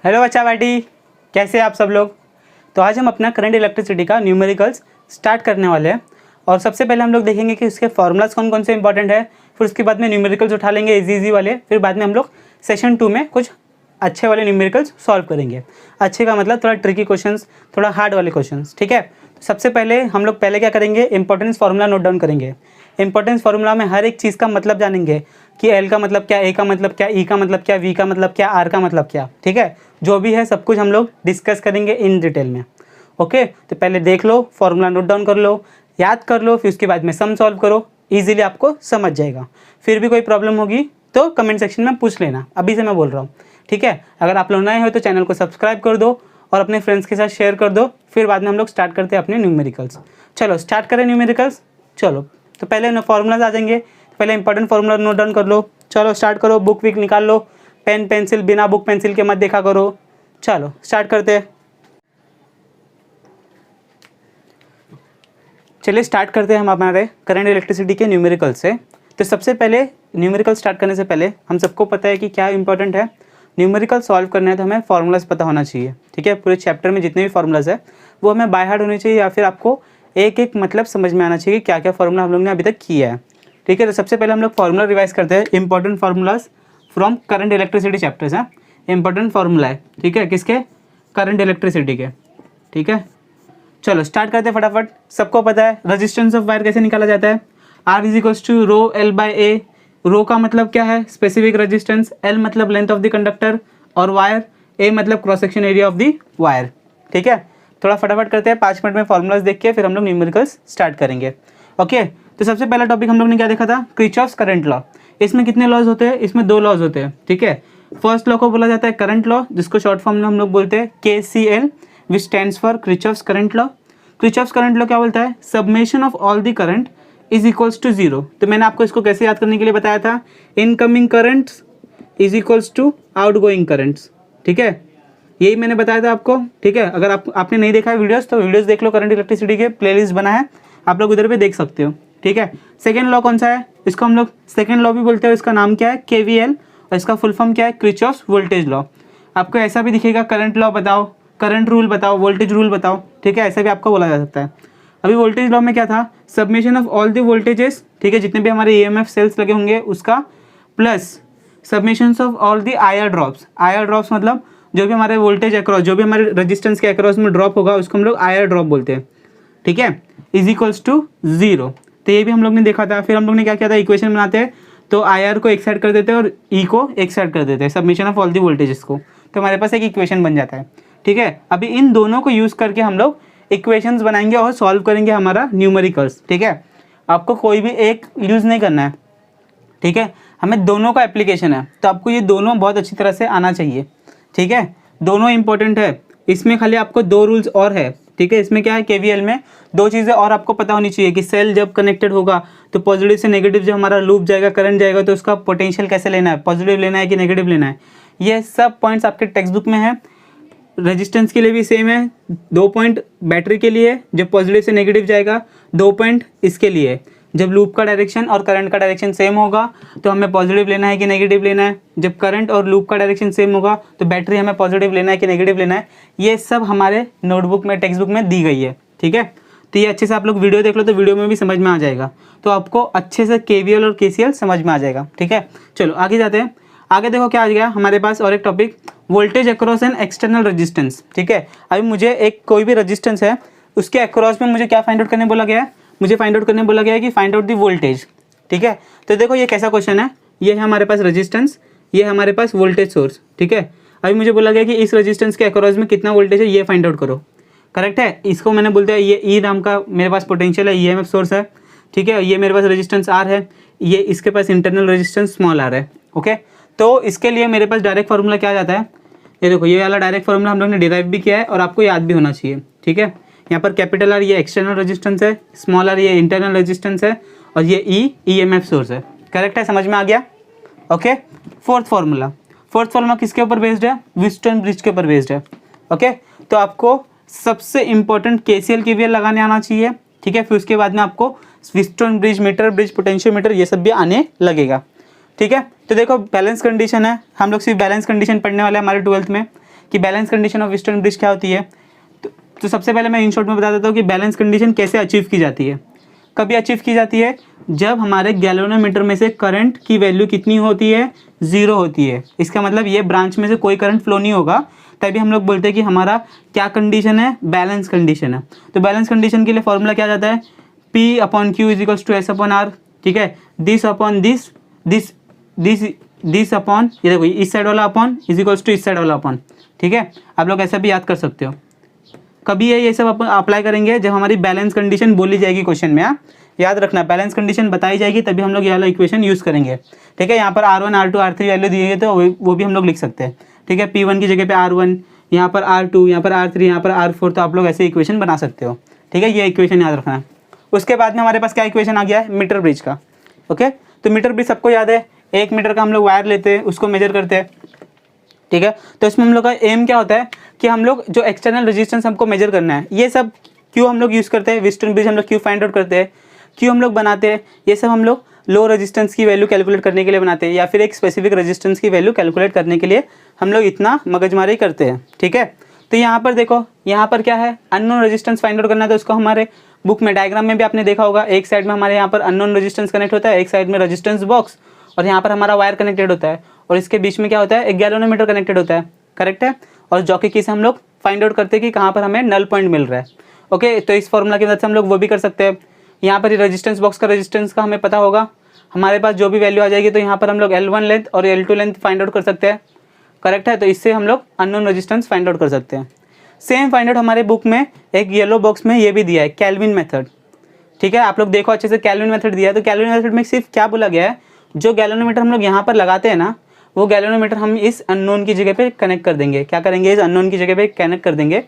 Hello बच्चा party, कैसे हैं आप सब लोग। तो आज हम अपना करंट इलेक्ट्रिसिटी का न्यूमेरिकल्स स्टार्ट करने वाले हैं। और सबसे पहले हम लोग देखेंगे कि उसके फॉर्मूलाज कौन कौन से इंपॉर्टेंट है। फिर उसके बाद में न्यूमेरिकल्स उठा लेंगे इजी वाले। फिर बाद में हम लोग सेशन 2 में कुछ अच्छे वाले न्यूमेरिकल्स सॉल्व करेंगे। अच्छे का मतलब थोड़ा ट्रिकी क्वेश्चंस, थोड़ा हार्ड वाले क्वेश्चंस, ठीक है। तो सबसे पहले हम लोग पहले क्या करेंगे, इंपॉर्टेंस फार्मूला नोट डाउन करेंगे। इंपॉर्टेंस फार्मूला में हर एक चीज़ का मतलब जानेंगे कि एल का मतलब क्या, ए का मतलब क्या, ई का मतलब क्या, वी का मतलब क्या, आर का मतलब क्या, ठीक है। जो भी है सब कुछ हम लोग डिस्कस करेंगे इन डिटेल में। ओके, तो पहले देख लो, फार्मूला नोट डाउन कर लो, याद कर लो, फिर उसके बाद में सम सॉल्व करो। इजीली आपको समझ जाएगा। फिर भी कोई प्रॉब्लम होगी तो कमेंट सेक्शन में पूछ लेना, अभी से मैं बोल रहा हूँ, ठीक है। अगर आप लोग नए हो तो चैनल को सब्सक्राइब कर दो और अपने फ्रेंड्स के साथ शेयर कर दो। फिर बाद में हम लोग स्टार्ट करते हैं अपने न्यूमेरिकल्स। चलो स्टार्ट करें न्यूमेरिकल्स। चलो तो पहले फार्मूलाज आ जाएंगे। पहले इंपॉर्टेंट फार्मूला नोट डाउन कर लो। चलो स्टार्ट करो, बुक विक निकाल लो, पेन पेंसिल, बिना बुक पेंसिल के मत देखा करो। चलो स्टार्ट करते हैं। चलिए स्टार्ट करते हैं हम हमारे करंट इलेक्ट्रिसिटी के न्यूमेरिकल से। तो सबसे पहले न्यूमेरिकल स्टार्ट करने से पहले हम सबको पता है कि क्या इंपॉर्टेंट है। न्यूमेरिकल सॉल्व करना है तो हमें फार्मूलाज पता होना चाहिए, ठीक है। पूरे चैप्टर में जितने भी फार्मूलाज है वो हमें बाय हार्ट होने चाहिए, या फिर आपको एक एक मतलब समझ में आना चाहिए क्या क्या फार्मूला हम लोग ने अभी तक किया है, ठीक है। तो सबसे पहले हम लोग फार्मूला रिवाइज करते हैं। Important formulas from current electricity chapters हैं। इंपॉर्टेंट फार्मूला है, ठीक है, किसके, करंट इलेक्ट्रिसिटी के, ठीक है। चलो स्टार्ट करते हैं फटाफट। सबको पता है रेजिस्टेंस ऑफ वायर कैसे निकाला जाता है। R is equals to rho L by A. Rho का मतलब क्या है, स्पेसिफिक रेजिस्टेंस, एल मतलब लेंथ ऑफ द कंडक्टर और वायर, ए मतलब cross section area of the wire, ठीक है। थोड़ा फटाफट करते हैं, 5 मिनट में फॉर्मूलाज देख के फिर हम लोग न्यूमेरिकल्स स्टार्ट करेंगे। ओके, तो सबसे पहला टॉपिक हम लोग ने क्या देखा था, किरचॉफ्स करंट लॉ। इसमें कितने लॉज होते हैं, इसमें 2 लॉज होते हैं, ठीक है। फर्स्ट लॉ को बोला जाता है करंट लॉ, जिसको शॉर्ट फॉर्म में हम लोग बोलते हैं KCL, which stands for Kirchhoff's current law. Kirchhoff's current law क्या बोलता है, summation of all the current is equals to 0। तो मैंने आपको इसको कैसे याद करने के लिए बताया था, incoming currents is equals to outgoing currents, ठीक है। यही मैंने बताया था आपको, ठीक है। अगर आपने नहीं देखा है वीडियोस तो वीडियोस देख लो, करंट इलेक्ट्रिसिटी के प्लेलिस्ट बना है, आप लोग उधर पे देख सकते हो, ठीक है। सेकेंड लॉ कौन सा है, इसको हम लोग सेकेंड लॉ भी बोलते हैं, इसका नाम क्या है KVL, और इसका फुल फॉर्म क्या है, किरचॉफ्स वोल्टेज लॉ। आपको ऐसा भी दिखेगा, करंट लॉ बताओ, करंट रूल बताओ, वोल्टेज रूल बताओ, ठीक है, ऐसा भी आपको बोला जा सकता है। अभी वोल्टेज लॉ में क्या था, submission of all the voltages, ठीक है, जितने भी हमारे EMF सेल्स लगे होंगे उसका, plus submission of all the IR drops. IR drops मतलब जो भी हमारे वोल्टेज अक्रॉस, जो भी हमारे रेजिस्टेंस के अक्रॉस में ड्रॉप होगा उसको हम लोग आयर ड्रॉप बोलते हैं, ठीक है, इज इक्वल्स टू 0। तो ये भी हम लोग ने देखा था। फिर हम लोग ने क्या किया था, इक्वेशन बनाते हैं तो आयर को एक साइड कर देते हैं और ई को एक साइड कर देते हैं, submission of all the voltages को, तो हमारे पास एक इक्वेशन बन जाता है, ठीक है। अभी इन दोनों को यूज़ करके हम लोग इक्वेशंस बनाएंगे और सॉल्व करेंगे हमारा न्यूमेरिकल्स, ठीक है। आपको कोई भी एक यूज़ नहीं करना है, ठीक है, हमें दोनों का एप्लीकेशन है, तो आपको ये दोनों बहुत अच्छी तरह से आना चाहिए, ठीक है। दोनों इंपॉर्टेंट है। इसमें खाली आपको 2 रूल्स और है, ठीक है। इसमें क्या है, KVL में 2 चीज़ें और आपको पता होनी चाहिए कि सेल जब कनेक्टेड होगा तो पॉजिटिव से नेगेटिव जो हमारा लूप जाएगा, करंट जाएगा, तो उसका पोटेंशियल कैसे लेना है, पॉजिटिव लेना है कि नेगेटिव लेना है। ये सब पॉइंट्स आपके टेक्स्ट बुक में है। रेजिस्टेंस के लिए भी सेम है, 2 पॉइंट बैटरी के लिए जब पॉजिटिव से नेगेटिव जाएगा, 2 पॉइंट इसके लिए जब लूप का डायरेक्शन और करंट का डायरेक्शन सेम होगा तो हमें पॉजिटिव लेना है कि नेगेटिव लेना है। जब करंट और लूप का डायरेक्शन सेम होगा तो बैटरी हमें पॉजिटिव लेना है कि नेगेटिव लेना है। ये सब हमारे नोटबुक में, टेक्स्ट बुक में दी गई है, ठीक है। तो ये अच्छे से आप लोग वीडियो देख लो तो वीडियो में भी समझ में आ जाएगा, तो आपको अच्छे से KVL और KCL समझ में आ जाएगा, ठीक है। चलो आगे जाते हैं। आगे देखो क्या आ गया हमारे पास, और एक topic, voltage across an external resistance, ठीक है। अभी मुझे एक कोई भी रेजिस्टेंस है उसके अक्रॉस में मुझे क्या फाइंड आउट करने बोला गया है, मुझे फाइंड आउट करने बोला गया है कि फाइंड आउट द वोल्टेज, ठीक है। तो देखो ये कैसा क्वेश्चन है, ये है हमारे पास रेजिस्टेंस, ये है हमारे पास वोल्टेज सोर्स, ठीक है। अभी मुझे बोला गया कि इस रेजिस्टेंस के अक्रॉस में कितना वोल्टेज है ये फाइंड आउट करो, करेक्ट है। इसको मैंने बोलते हैं ये ई नाम का मेरे पास पोटेंशियल है, EMF सोर्स है, ठीक है। ये मेरे पास रेजिस्टेंस R है, ये इसके पास इंटरनल रेजिस्टेंस स्मॉल r है, ओके। तो इसके लिए मेरे पास डायरेक्ट फार्मूला क्या जाता है, ये देखो ये वाला डायरेक्ट फार्मूला हम लोग ने डिराइव भी किया है और आपको याद भी होना चाहिए, ठीक है। यहाँ पर कैपिटल R ये एक्सटर्नल रेजिस्टेंस है, स्मॉल r ये इंटरनल रेजिस्टेंस है, और ये E EMF सोर्स है, करेक्ट है, समझ में आ गया, ओके। फोर्थ फार्मूला किसके ऊपर बेस्ड है, व्हीटस्टोन ब्रिज के ऊपर बेस्ड है, ओके। तो आपको सबसे इंपॉर्टेंट KCL KVL लगाने आना चाहिए, ठीक है। फिर उसके बाद में आपको Wheatstone bridge meter, bridge potentiometer ये सब भी आने लगेगा, ठीक है। तो देखो बैलेंस कंडीशन है, हम लोग सिर्फ बैलेंस कंडीशन पढ़ने वाले हैं हमारे 12th में। कि balance condition of western bridge क्या होती है। तो सबसे पहले मैं इन शॉर्ट में बता देता हूँ कि बैलेंस कंडीशन कैसे अचीव की जाती है। कभी अचीव की जाती है जब हमारे गैल्वेनोमीटर में से करंट की वैल्यू कितनी होती है, 0 होती है। इसका मतलब ये ब्रांच में से कोई करंट फ्लो नहीं होगा, तभी हम लोग बोलते हैं कि हमारा क्या कंडीशन है, बैलेंस कंडीशन है। तो बैलेंस कंडीशन के लिए फॉर्मूला क्या जाता है, P upon Q is equals to S upon R. ठीक है, this upon this this this this upon, ये देखो इस साइड वाला अपॉन इज इक्वल्स टू इस साइड वाला अपॉन। ठीक है, आप लोग ऐसा भी याद कर सकते हो। कभी ये सब अपन अप्लाई करेंगे जब हमारी बैलेंस कंडीशन बोली जाएगी क्वेश्चन में। याद रखना, बैलेंस कंडीशन बताई जाएगी तभी हम लोग ये वाला इक्वेशन यूज़ करेंगे। ठीक है, यहाँ पर R1 R2 R3 वैल्यू दी है तो वो भी हम लोग लिख सकते हैं। ठीक है, P1 की जगह पे R1, यहाँ पर R2, यहाँ पर R3, यहाँ पर R4, तो आप लोग ऐसे इक्वेशन बना सकते हो। ठीक है, ये इक्वेशन याद रखना है। उसके बाद में हमारे पास क्या इक्वेशन आ गया है, मीटर ब्रिज का। ओके, तो मीटर ब्रिज सबको याद है, 1 मीटर का हम लोग वायर लेते हैं, उसको मेजर करते हैं। ठीक है, तो इसमें हम लोग का एम क्या होता है कि हम लोग जो एक्सटर्नल रेजिस्टेंस हमको मेजर करना है, ये सब क्यों हम लोग यूज़ करते हैं, वेस्टर्न ब्रिज हम लोग क्यों फाइंड आउट करते हैं, क्यों हम लोग बनाते हैं, ये सब हम लोग लो रेजिस्टेंस की वैल्यू कैलकुलेट करने के लिए बनाते हैं, या फिर एक स्पेसिफिक रेजिस्टेंस की वैल्यू कैलकुलेट करने के लिए हम लोग इतना मगजमारी करते हैं। ठीक है, तो यहाँ पर देखो, यहाँ पर क्या है, अननोन रेजिस्टेंस फाइंड आउट करना है। तो उसको हमारे बुक में डायग्राम में भी आपने देखा होगा, एक साइड में हमारे यहाँ पर अननोन रेजिस्टेंस कनेक्ट होता है, एक साइड में रेजिस्टेंस बॉक्स, और यहाँ पर हमारा वायर कनेक्टेड होता है, और इसके बीच में क्या होता है, एक गैल्वेनोमीटर कनेक्टेड होता है। करेक्ट है, और जॉकी की से हम लोग फाइंड आउट करते हैं कि कहाँ पर हमें नल पॉइंट मिल रहा है। ओके, तो इस फॉर्मूला की मदद से हम लोग वो भी कर सकते हैं। यहाँ पर रेजिस्टेंस बॉक्स का रेजिस्टेंस का हमें पता होगा, हमारे पास जो भी वैल्यू आ जाएगी तो यहाँ पर हम लोग L1 लेंथ और L2 लेंथ फाइंड आउट कर सकते हैं। करेक्ट है, तो इससे हम लोग अननोन रेजिस्टेंस फाइंड आउट कर सकते हैं। सेम फाइंड आउट हमारे बुक में एक येलो बॉक्स में ये भी दिया है, केल्विन मेथड। ठीक है, आप लोग देखो अच्छे से, केल्विन मेथड दिया है। तो केल्विन मेथड में सिर्फ क्या बोला गया है, जो गैल्वेनोमीटर हम लोग यहाँ पर लगाते हैं ना, वो गैल्वेनोमीटर हम इस अननोन की जगह पे कनेक्ट कर देंगे। क्या करेंगे, इस अननोन की जगह पे कनेक्ट कर देंगे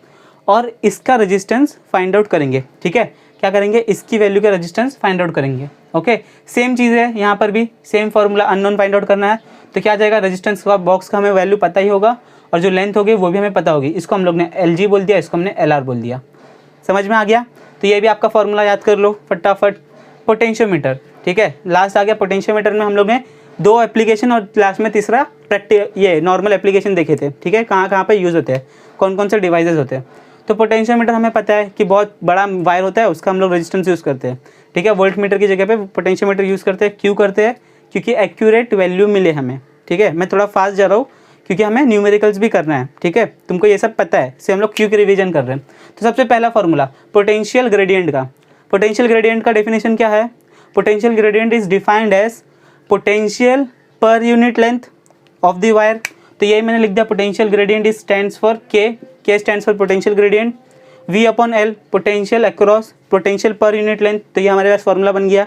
और इसका रेजिस्टेंस फाइंड आउट करेंगे। ठीक है, क्या करेंगे, इसकी वैल्यू का रेजिस्टेंस फाइंड आउट करेंगे। ओके, सेम चीज़ है यहाँ पर भी, same formula, unknown find out करना है तो क्या जाएगा, रेजिस्टेंस का बॉक्स का हमें वैल्यू पता ही होगा, और जो लेंथ होगी वो भी हमें पता होगी। इसको हम लोग ने LG बोल दिया, इसको हमने LR बोल दिया। समझ में आ गया, तो ये भी आपका फॉर्मूला याद कर लो फटाफट। पोटेंशियोमीटर, ठीक है, लास्ट आ गया। पोटेंशियोमीटर में हम लोग ने 2 एप्लीकेशन और लास्ट में तीसरा ये नॉर्मल एप्लीकेशन देखे थे। ठीक है, कहाँ कहाँ पे यूज़ होते हैं, कौन कौन से डिवाइसेस होते हैं। तो पोटेंशियोमीटर हमें पता है कि बहुत बड़ा वायर होता है, उसका हम लोग रेजिस्टेंस यूज़ करते हैं। ठीक है, वोल्ट मीटर की जगह पे पोटेंशियोमीटर यूज़ करते हैं। क्यों करते हैं, क्योंकि एक्यूरेट वैल्यू मिले हमें। ठीक है, मैं थोड़ा फास्ट जा रहा हूँ क्योंकि हमें न्यूमेरिकल्स भी करना है। ठीक है, तुमको ये सब पता है, इससे हम लोग क्यू की रिवीजन कर रहे हैं। तो सबसे पहला फॉर्मूला पोटेंशियल ग्रेडियंट का। पोटेंशियल ग्रेडियंट का डेफिनेशन क्या है, potential gradient is defined as potential per unit length of the wire. तो यही मैंने लिख दिया, potential gradient is stands for K stands for potential gradient, V upon L potential across potential per unit length. तो ये हमारे पास formula बन गया।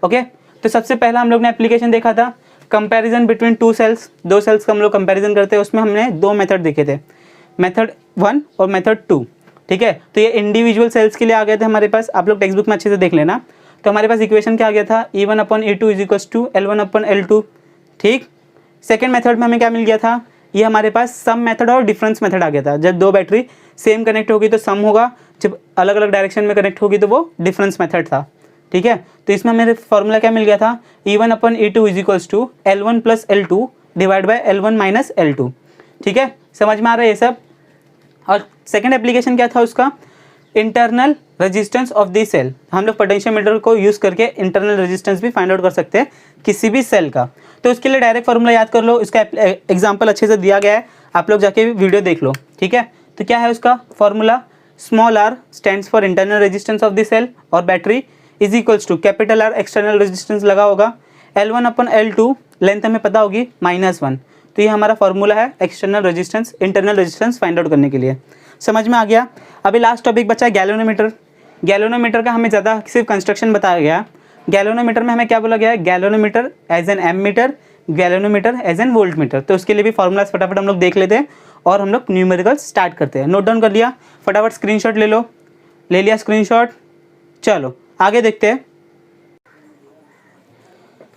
ओके, तो सबसे पहला हम लोग ने एप्लीकेशन देखा था, कंपैरिजन बिटवीन 2 सेल्स। 2 सेल्स का हम लोग कंपैरिजन करते हैं, उसमें हमने 2 मेथड देखे थे, मेथड 1 और मेथड 2। ठीक है, तो ये इंडिविजुअल सेल्स के लिए आ गए थे हमारे पास, आप लोग टेक्स्ट बुक में अच्छे से देख लेना। तो हमारे पास इक्वेशन क्या आ गया था, E1 upon E2 is equals to L1 upon L2। ठीक, सेकेंड मेथड में हमें क्या मिल गया था, ये हमारे पास सम मेथड और डिफरेंस मेथड आ गया था। जब 2 बैटरी सेम कनेक्ट होगी तो सम होगा, जब अलग अलग डायरेक्शन में कनेक्ट होगी तो वो डिफरेंस मेथड था। ठीक है, तो इसमें मेरे फॉर्मूला क्या मिल गया था, E1 upon E2 is equals to L1 plus L2 divide by L1 minus L2। ठीक है, समझ में आ रहा है ये सब। और सेकेंड एप्लीकेशन क्या था उसका, internal resistance of the cell. हम लोग पोटेंशियोमीटर को यूज़ करके इंटरनल रेजिस्टेंस भी फाइंड आउट कर सकते हैं किसी भी सेल का। तो उसके लिए डायरेक्ट फॉर्मूला याद कर लो, इसका एग्जांपल अच्छे से दिया गया है, आप लोग जाके वीडियो देख लो। ठीक है, तो क्या है उसका formula, small r stands for internal resistance of the cell और battery is equals to capital R external resistance लगा होगा, L1 अपन L2 लेंथ हमें पता होगी -1। तो ये हमारा फॉर्मूला है external resistance internal resistance find out करने के लिए। समझ में आ गया। अभी लास्ट टॉपिक बचा है गैल्वेनोमीटर। गैल्वेनोमीटर का हमें ज़्यादा सिर्फ कंस्ट्रक्शन बताया गया। गैल्वेनोमीटर में हमें क्या बोला गया है, galvanometer as an ammeter, galvanometer as an volt meter. तो उसके लिए भी फॉर्मूलाज फटाफट हम लोग देख लेते हैं और हम लोग न्यूमेरिकल स्टार्ट करते हैं। नोट डाउन कर लिया, फटाफट स्क्रीनशॉट ले लो, ले लिया स्क्रीनशॉट, चलो आगे देखते हैं।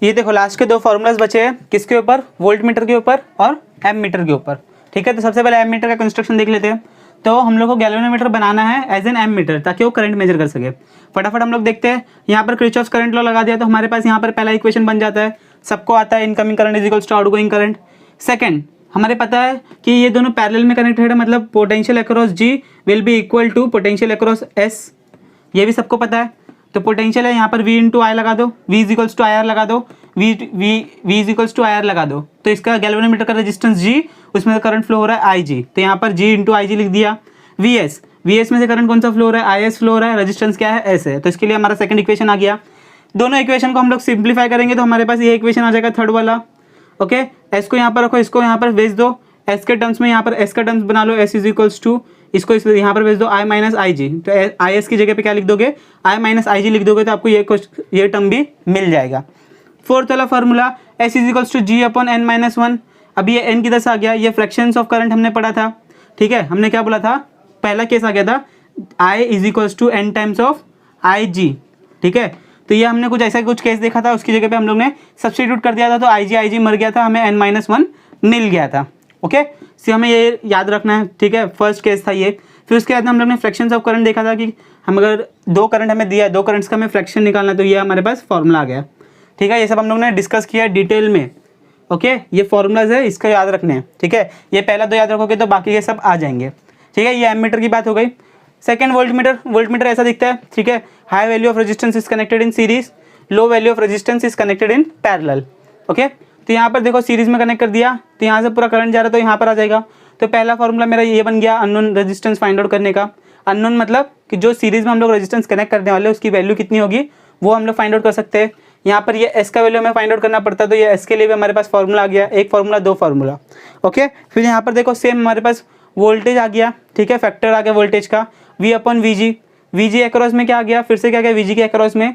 ये देखो लास्ट के 2 फॉर्मूलाज बचे हैं, किसके ऊपर, वोल्ट मीटर के ऊपर और एम मीटर के ऊपर। ठीक है, तो सबसे पहले एम मीटर का कंस्ट्रक्शन देख लेते हैं। तो हम लोग को गैल्वेनोमीटर बनाना है एज एन एम मीटर ताकि वो करंट मेजर कर सके। फटाफट हम लोग देखते हैं, यहाँ पर किरचॉफ्स करंट लॉ लगा दिया तो हमारे पास यहाँ पर पहला इक्वेशन बन जाता है, सबको आता है, incoming current is equals to outgoing current. Second, हमारे पता है कि ये दोनों पैरेलल में कनेक्टेड है, मतलब potential across G will be equal to potential across S, ये भी सबको पता है। तो पोटेंशियल है यहाँ पर V इंटू आई लगा दो, V is equals to I R लगा दो, V is equals to I R लगा दो। तो इसका गैल्वेनोमीटर का रेजिस्टेंस G, उसमें करंट फ्लो हो रहा है IG, तो यहाँ पर G इंटू आई जी लिख दिया। VS में से करंट कौन सा फ्लो हो रहा है, IS फ्लो हो रहा है, रेजिस्टेंस क्या है, S है। तो इसके लिए हमारा सेकंड इक्वेशन आ गया। दोनों इक्वेशन को हम लोग सिंप्लीफाई करेंगे तो हमारे पास ये इक्वेशन आ जाएगा थर्ड वाला। ओके, एस को यहाँ पर रखो, इसको यहाँ पर भेज दो, एस के टर्म्स में यहाँ पर एस का टर्म्स बना लो, एस इज इक्वल्स टू, इसको इस यहाँ पर भेज दो आई माइनस आई जी। तो आई एस की जगह पे क्या लिख दोगे, आई माइनस आई जी लिख दोगे, तो आपको ये टर्म भी मिल जाएगा। फोर्थ वाला formula S is equals to G upon N minus one. अभी ये एन किधर से आ गया, ये फ्रैक्शंस ऑफ करंट हमने पढ़ा था, ठीक है। हमने क्या बोला था, पहला केस आ गया था I is equals to n times of I g, ठीक है। तो ये हमने कुछ ऐसा कुछ केस देखा था, उसकी जगह पे हम लोग ने सब्स्टिट्यूट कर दिया था, तो आई जी मर गया था, हमें एन माइनस वन मिल गया था। ओके, सो हमें ये याद रखना है, ठीक है। फर्स्ट केस था ये। फिर उसके बाद हम लोग ने फ्रैक्शंस ऑफ करंट देखा था कि हम अगर दो करंट हमें दिया है, दो करंट्स का हमें फ्रैक्शन निकालना है, तो ये हमारे पास फॉर्मूला आ गया, ठीक है। ये सब हम लोग ने डिस्कस किया डिटेल में। ओके, ये फॉर्मूलाज है, इसका याद रखने हैं, ठीक है। ये पहला दो याद रखोगे तो बाकी के सब आ जाएंगे, ठीक है। ये एमीटर की बात हो गई। सेकंड वोल्टमीटर ऐसा दिखता है, ठीक है। High value of resistance is connected in series, low value of resistance is connected in parallel. Okay, तो यहाँ पर देखो सीरीज में कनेक्ट कर दिया, तो यहाँ से पूरा करंट जा रहा है, तो यहाँ पर आ जाएगा। तो पहला फॉर्मूला मेरा ये बन गया अननोन रेजिस्टेंस फाइंड आउट करने का। अननोन मतलब कि जो सीरीज में हम लोग रेजिस्टेंस कनेक्ट करने वाले उसकी वैल्यू कितनी होगी वो हम लोग फाइंड आउट कर सकते हैं। यहाँ पर ये एस का वैल्यू हमें फाइंड आउट करना पड़ता है, तो ये एस के लिए भी हमारे पास फॉर्मूला आ गया, एक फॉर्मूला दो फॉर्मूला। ओके, फिर यहाँ पर देखो सेम हमारे पास वोल्टेज आ गया, ठीक है, फैक्टर आ गया वोल्टेज का, V upon we ji across में क्या आ गया, फिर से क्या गया, वी के अक्रॉस में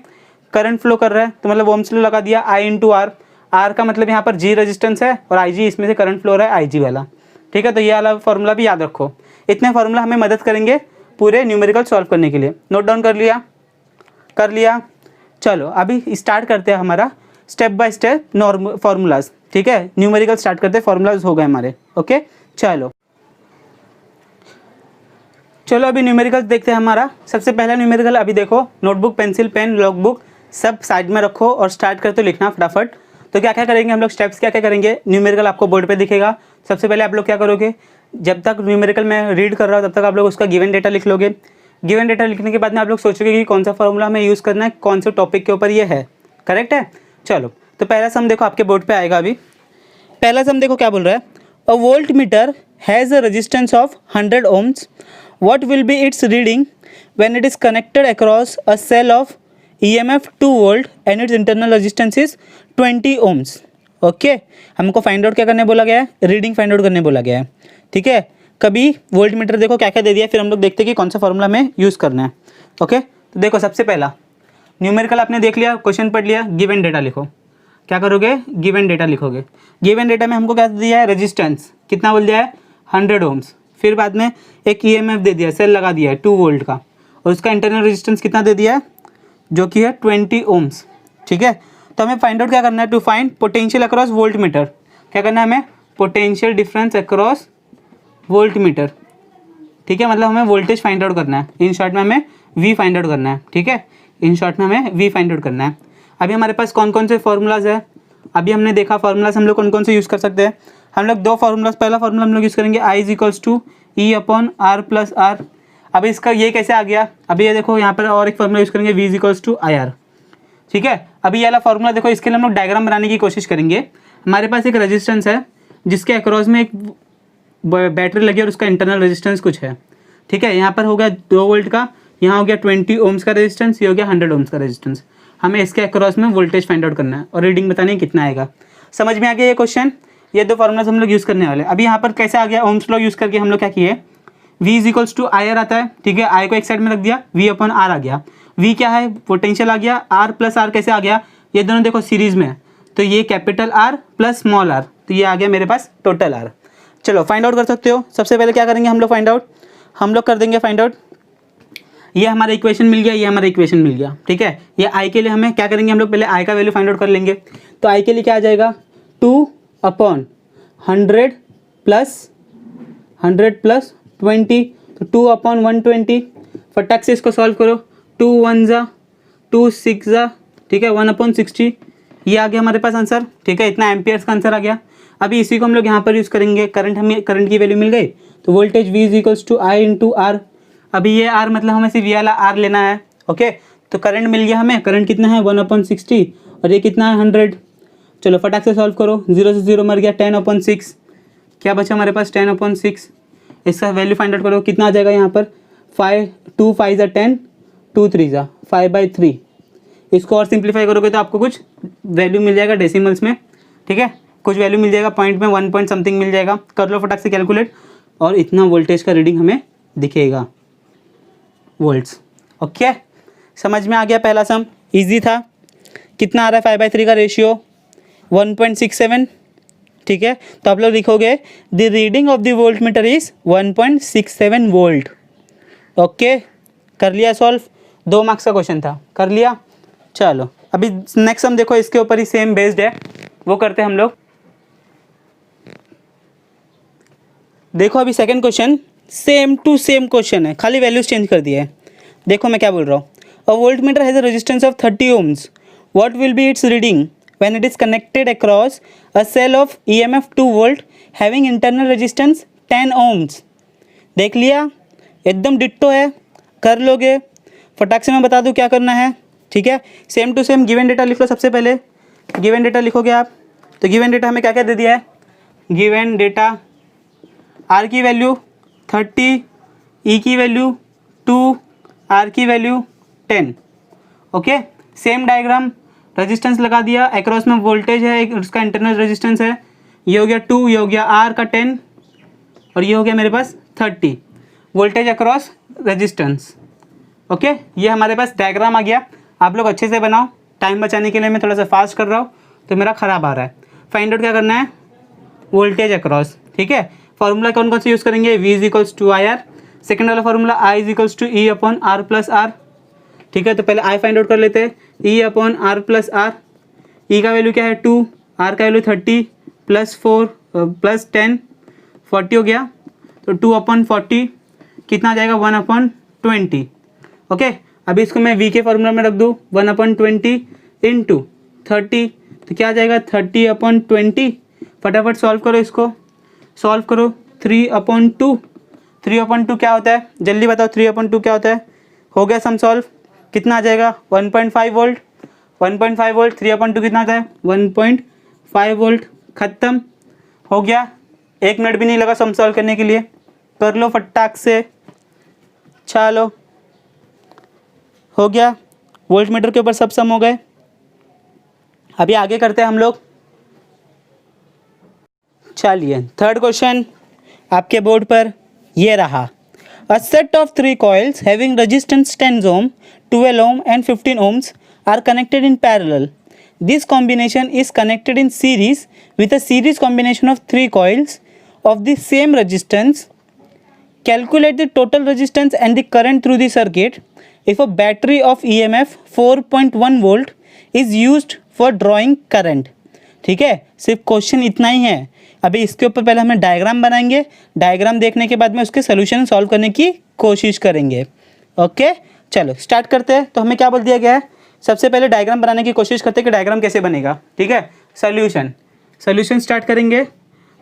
करंट फ्लो कर रहा है, तो मतलब ओम्स लॉ लगा दिया, I इंटू आर का मतलब यहाँ पर G रेजिस्टेंस है और IG इसमें से करंट फ्लो हो रहा है IG वाला, ठीक है। तो ये वाला फॉर्मूला भी याद रखो। इतने फार्मूला हमें मदद करेंगे पूरे न्यूमेरिकल सॉल्व करने के लिए। नोट डाउन कर लिया। चलो अभी स्टार्ट करते हैं हमारा step by step normal formulas, ठीक है। न्यूमेरिकल स्टार्ट करते हैं, फार्मूलाज हो गए हमारे। ओके, चलो अभी न्यूमेरिकल देखते हैं हमारा। सबसे पहला न्यूमेरिकल अभी देखो, नोटबुक पेंसिल पेन लॉगबुक सब साइड में रखो और स्टार्ट करते लिखना फटाफट। तो क्या क्या करेंगे हम लोग, स्टेप्स क्या क्या करेंगे, न्यूमेरिकल आपको बोर्ड पे दिखेगा। सबसे पहले आप लोग क्या करोगे, जब तक न्यूमेरिकल मैं रीड कर रहा हूँ तब तक आप लोग उसका गिवन डेटा लिख लोगे। गिवन डेटा लिखने के बाद में आप लोग सोचोगे कि कौन सा फॉर्मूला हमें यूज़ करना है, कौन से टॉपिक के ऊपर ये है, करेक्ट है। चलो तो पहला सम देखो आपके बोर्ड पे आएगा। अभी पहला सम देखो क्या बोल रहा है, a voltmeter has a resistance of 100 ohms. What will be its reading when it is connected across a cell of EMF 2 volt and its internal resistance is 20 ohms. Okay, हमको फाइंड आउट क्या करने बोला गया है, reading find out करने बोला गया है, ठीक है। कभी वोल्ट मीटर देखो क्या क्या दे दिया है, फिर हम लोग देखते हैं कि कौन सा फॉर्मूला में यूज़ करना है। ओके, तो देखो सबसे पहला न्यूमेरिकल आपने देख लिया, क्वेश्चन पढ़ लिया, गिवन डेटा लिखो। क्या करोगे, गिवन डेटा लिखोगे। गिवन डेटा में हमको क्या दिया है, रेजिस्टेंस कितना बोल दिया है, 100 ohms। फिर बाद में एक EMF दे दिया, सेल लगा दिया है 2 वोल्ट का, और उसका इंटरनल रेजिस्टेंस कितना दे दिया है, जो कि है 20 ohms, ठीक है। तो हमें फाइंड आउट क्या करना है, to find potential across volt meter. क्या करना है हमें, potential difference across volt meter, ठीक है। मतलब हमें वोल्टेज फाइंड आउट करना है, इन शॉर्ट में हमें V फाइंड आउट करना है, ठीक है। इन शॉर्ट में हमें V फाइंड आउट करना है। अभी हमारे पास कौन कौन से फार्मूलाज है, अभी हमने देखा फार्मूलाज हम लोग कौन कौन से यूज़ कर सकते हैं। हम लोग दो फार्मूलाज, पहला फार्मूला हम लोग यूज़ करेंगे I is equals to E upon R plus R। अभी इसका ये कैसे आ गया, अभी ये देखो यहाँ पर और एक फार्मूला यूज़ करेंगे V is equals to IR, ठीक है। अभी ये वाला फार्मूला देखो, इसके लिए हम लोग डायग्राम बनाने की कोशिश करेंगे। हमारे पास एक रेजिस्टेंस है जिसके अक्रॉस में एक बैटरी लगी है और उसका इंटरनल रेजिस्टेंस कुछ है, ठीक है। यहाँ पर हो गया 2 वोल्ट का, यहाँ हो गया 20 ohms का रेजिस्टेंस, ये हो गया 100 ohms का रेजिस्टेंस। हमें इसके अक्रॉस में वोल्टेज फाइंड आउट करना है और रीडिंग बतानी है कितना आएगा। समझ में आ गया ये क्वेश्चन, ये दो फार्मूलाज हम लोग यूज़ करने वाले हैं। अभी यहाँ पर कैसे आ गया, ओम्स लॉ यूज़ करके हम लोग क्या किए, V is equals to IR आता है, ठीक है। I को एक साइड में रख दिया, V अपॉन R आ गया। V क्या है, पोटेंशियल आ गया, R प्लस R कैसे आ गया, ये दोनों देखो सीरीज में है, तो ये capital R plus small r, तो ये आ गया मेरे पास टोटल R। चलो फाइंड आउट कर सकते हो। सबसे पहले क्या करेंगे हम लोग, फाइंड आउट हम लोग कर देंगे फाइंड आउट। ये हमारा इक्वेशन मिल गया, ये हमारा इक्वेशन मिल गया, ठीक है। ये I के लिए हमें क्या करेंगे, हम लोग पहले I का वैल्यू फाइंड आउट कर लेंगे। तो I के लिए क्या आ जाएगा, 2 अपॉन 100 प्लस 20, तो 2 अपॉन 120। फटाक से इसको सॉल्व करो, 2 1 जा 2 6 जा, ठीक है, 1 अपॉन 60, ये आ गया हमारे पास आंसर, ठीक है। इतना एम्पियर्स का आंसर आ गया। अभी इसी को हम लोग यहाँ पर यूज़ करेंगे। हमें करंट की वैल्यू मिल गई, तो voltage V is equals to I into R. अभी ये R मतलब हमें सिर्फ ये वाला R लेना है। ओके, तो करंट मिल गया हमें। करंट कितना है 1/60 और ये कितना है 100। चलो फटाक से सॉल्व करो। 0 से 0 मर गया, 10/6। क्या बचा हमारे पास 10/6। इसका वैल्यू फाइंड आउट करो, कितना आ जाएगा यहाँ पर 5 2 5 ज़ा 10 2 3 ज़ा 5/3। इसको और सिंप्लीफाई करोगे तो आपको कुछ वैल्यू मिल जाएगा डेसिमल्स में। ठीक है, कुछ वैल्यू मिल जाएगा, पॉइंट में 1 पॉइंट समथिंग मिल जाएगा। कर लो फटाक से कैलकुलेट, और इतना वोल्टेज का रीडिंग हमें दिखेगा, वोल्ट्स। ओके, समझ में आ गया पहला सम, इजी था। कितना आ रहा है 5/3 का रेशियो 1.67। ठीक है, तो आप लोग लिखोगे the reading of the volt meter is 1.67 volt. Okay, कर लिया सॉल्व। 2 मार्क्स का क्वेश्चन था, कर लिया। चलो अभी नेक्स्ट सम देखो, इसके ऊपर ही सेम बेस्ड है, वो करते हैं हम लोग। देखो अभी second question same to same question है, खाली वैल्यूज चेंज कर दिया है। देखो मैं क्या बोल रहा हूँ। A voltmeter has a resistance of 30 ohms. What will be its reading when it is connected across a cell of EMF 2 volt having internal resistance 10 ohms? देख लिया, एकदम डिट्टो है, कर लोगे। फटाक से मैं बता दूँ क्या करना है। ठीक है, same to same given data लिख लो। सबसे पहले गिवन डेटा लिखोगे आप, तो गिवन डेटा हमें क्या क्या दे दिया है। गिवन डेटा R की वैल्यू 30, E की वैल्यू 2, R की value 10। Okay, same diagram, resistance लगा दिया, अक्रॉस में वोल्टेज है, एक उसका इंटरनल रेजिस्टेंस है, ये हो गया 2, ये हो गया R का 10 और ये हो गया मेरे पास 30। Voltage across resistance. ओके, ये हमारे पास डायग्राम आ गया। आप लोग अच्छे से बनाओ, टाइम बचाने के लिए मैं थोड़ा सा फास्ट कर रहा हूँ तो मेरा ख़राब आ रहा है। फाइंड आउट क्या करना है, वोल्टेज अक्रॉस। ठीक है, फॉर्मूला कौन कौन से यूज़ करेंगे, V is equals to IR। Second वाला formula I is equals to E upon R plus R। ठीक है, तो पहले I फाइंड आउट कर लेते हैं, E upon R plus R। E का वैल्यू क्या है 2, R का वैल्यू 30 प्लस 4 प्लस 10 40 हो गया, तो 2/40 कितना आ जाएगा 1/20। ओके, अभी इसको मैं V के फॉर्मूला में रख दूँ, 1/20 इंटू 30, तो क्या आ जाएगा 30/20। फटाफट सॉल्व करो, इसको सॉल्व करो। 3/2, 3/2 क्या होता है, जल्दी बताओ 3/2 क्या होता है। हो गया सम सॉल्व, कितना आ जाएगा 1.5 वोल्ट। 1.5 वोल्ट 3/2 कितना आता है 1.5 वोल्ट। ख़त्म हो गया, 1 मिनट भी नहीं लगा सम सॉल्व करने के लिए। कर लो फटाक से, चलो हो गया। वोल्ट मीटर के ऊपर सब सम हो गए। अभी आगे करते हैं हम लोग। चलिए थर्ड क्वेश्चन आपके बोर्ड पर ये रहा। A set of 3 coils having resistance 10 ohm, 12 ohm and 15 ohms are connected in parallel. This combination is connected in series with a series combination of 3 coils of the same resistance. Calculate the total resistance and the current through the circuit if a battery of EMF 4.1 volt is used for drawing current. ठीक है, सिर्फ question इतना ही है। अभी इसके ऊपर पहले हमें डायग्राम बनाएंगे, डायग्राम देखने के बाद में उसके सोल्यूशन सॉल्व करने की कोशिश करेंगे। ओके, चलो स्टार्ट करते हैं। तो हमें क्या बोल दिया गया है, सबसे पहले डायग्राम बनाने की कोशिश करते हैं कि डायग्राम कैसे बनेगा। ठीक है, सोल्यूशन स्टार्ट करेंगे।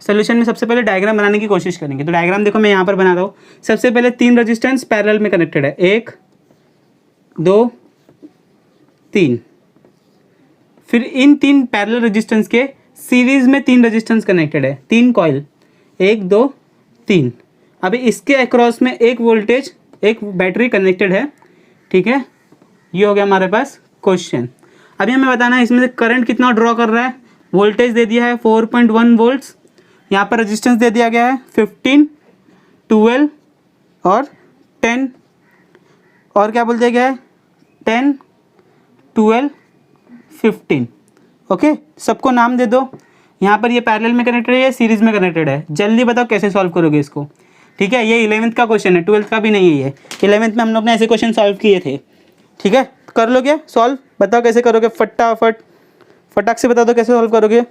सोल्यूशन में सबसे पहले डायग्राम बनाने की कोशिश करेंगे। तो डायग्राम देखो मैं यहाँ पर बना रहा हूँ। सबसे पहले 3 रजिस्टेंस पैरेलल में कनेक्टेड है, 1 2 3। फिर इन 3 पैरेलल रेजिस्टेंस के सीरीज में 3 रेजिस्टेंस कनेक्टेड है, 3 कॉइल 1 2 3। अभी इसके अक्रॉस में एक वोल्टेज एक बैटरी कनेक्टेड है। ठीक है, ये हो गया हमारे पास क्वेश्चन। अभी हमें बताना है इसमें से करंट कितना ड्रॉ कर रहा है। वोल्टेज दे दिया है 4.1 वोल्ट्स, यहाँ पर रेजिस्टेंस दे दिया गया है 15 12 और 10, और क्या बोल दिया गया है 10 12 15। ओके, सबको नाम दे दो। यहाँ पर ये पैरेलल में कनेक्टेड है, ये सीरीज में कनेक्टेड है। जल्दी बताओ कैसे सॉल्व करोगे इसको। ठीक है, ये 11th का क्वेश्चन है, 12th का भी नहीं है। ये 11th में हम लोग ने ऐसे क्वेश्चन सॉल्व किए थे। ठीक है, कर लोगे सॉल्व, बताओ कैसे करोगे। फटाक से बता दो कैसे सॉल्व करोगे।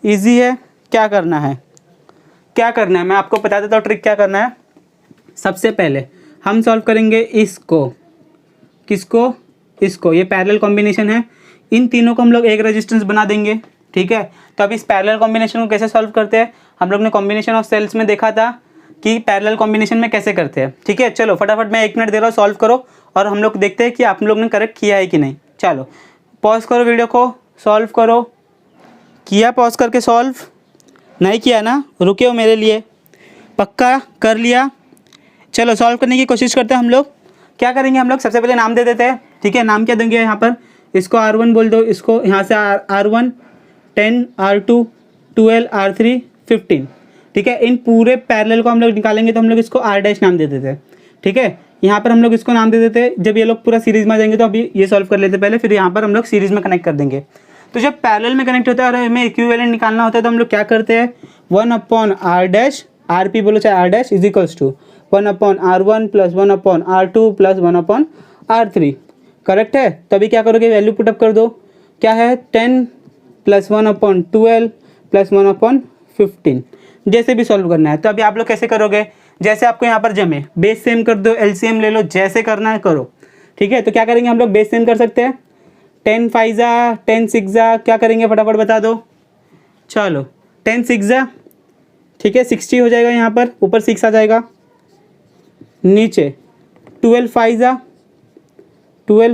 ईजी है, क्या करना है मैं आपको बता देता हूँ ट्रिक क्या करना है। सबसे पहले हम सॉल्व करेंगे इसको, किसको, इसको। ये पैरेलल कॉम्बिनेशन है, इन तीनों को हम लोग एक रेजिस्टेंस बना देंगे। ठीक है। तो अब इस पैरेलल कॉम्बिनेशन को कैसे सॉल्व करते हैं, हम लोग ने कॉम्बिनेशन ऑफ सेल्स में देखा था कि पैरेलल कॉम्बिनेशन में कैसे करते हैं। ठीक है, चलो फटाफट मैं 1 मिनट दे रहा हूँ, सॉल्व करो और हम लोग देखते हैं कि आप लोग ने करेक्ट किया है कि नहीं। चलो पॉज करो वीडियो को, सॉल्व करो। किया पॉज करके सॉल्व? नहीं किया ना, रुके हो मेरे लिए? पक्का कर लिया? चलो सॉल्व करने की कोशिश करते हैं। हम लोग क्या करेंगे, हम लोग सबसे पहले नाम दे देते हैं। ठीक है, नाम क्या देंगे यहाँ पर, इसको R1 बोल दो, इसको यहाँ से R1 10 R2 12 R3 15। ठीक है, इन पूरे पैरेलल को हम लोग निकालेंगे तो हम लोग इसको R डैश नाम दे देते हैं। ठीक है, यहाँ पर हम लोग इसको नाम दे देते हैं। जब ये लोग पूरा सीरीज में आ जाएंगे तो अभी ये सॉल्व कर लेते हैं पहले, फिर यहाँ पर हम लोग सीरीज में कनेक्ट कर देंगे। तो जब पैरेलल में कनेक्ट होता है और हमें इक्विवेलेंट निकालना होता है तो हम लोग क्या करते हैं, 1/R डैश RP बोलो चाहे R dash is equals to 1/R1 plus 1/R2 plus 1/R3। Correct है? तभी क्या करोगे, वैल्यू पुटअप कर दो। क्या है, 10 प्लस 1/12 प्लस 1/15, जैसे भी सॉल्व करना है। तो अभी आप लोग कैसे करोगे, जैसे आपको यहाँ पर जमे, बेस सेम कर दो, LCM ले लो, जैसे करना है करो। ठीक है, तो क्या करेंगे हम लोग, बेस सेम कर सकते हैं। 10 5 10 6 क्या करेंगे फटाफट बता दो। चलो 10 6 ठीक है 60 हो जाएगा, यहाँ पर ऊपर 6 आ जाएगा, नीचे 12